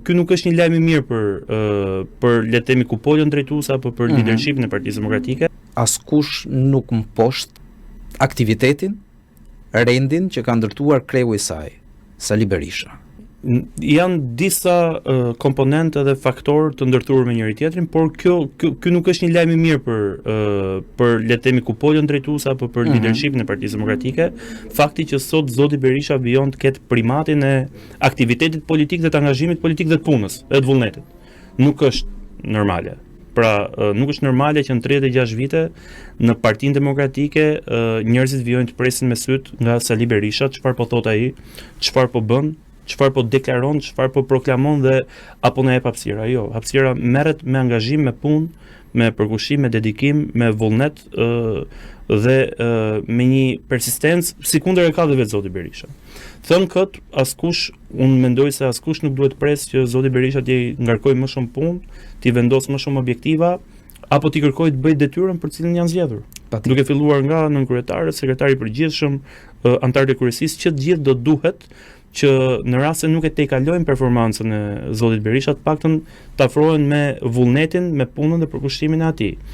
Ky nuk është një lajm i mirë për le të themi kupolën drejtuese apo për leadershipin e Partisë Demokratike. Askush nuk mposht aktivitetin, rendin që ka ndërtuar kreu i saj, Sali Berisha. Janë disa komponentë dhe faktorë të ndërtuar me njëri tjetrin, por ky nuk është një lajm i mirë për le të themi kupolën drejtuese apo për leadershipin e Partisë Demokratike. Fakti që sot zoti Berisha vijon të ketë primatin e aktivitetit politik dhe të angazhimit politik dhe të punës, dhe të vullnetit. Nuk është normale. Pra, nuk është normale që në 36 vite në Partinë Demokratike njerëzit vijojnë të presin me syt nga Sali Berisha, çfarë po thot ai, çfarë po bën, çfarë po deklaron, çfarë po proklamon dhe apo na jep hapësira. Jo, hapësira merret me angazhim, me punë, me përkushtim, me dedikim, me vullnet dhe me një persistencë, sikundër e ka dhe vetë zoti Berisha. Thënë këtë, unë mendoj se askush nuk duhet presë që zoti Berisha t'i ngarkojë më shumë punë, t'i vendosë më shumë objektiva, apo t'i kërkojë të bëjë detyrën për cilën janë zgjedhur. Duke filluar nga nënkryetari, sekretari i përgjithshëm, anëtarët e kryesisë, që të gjithë do duhet që në rast se nuk e tejkalojnë performancën e zotit Berisha, të paktën të afrohen me vullnetin, me punën dhe përkushtimin e atij.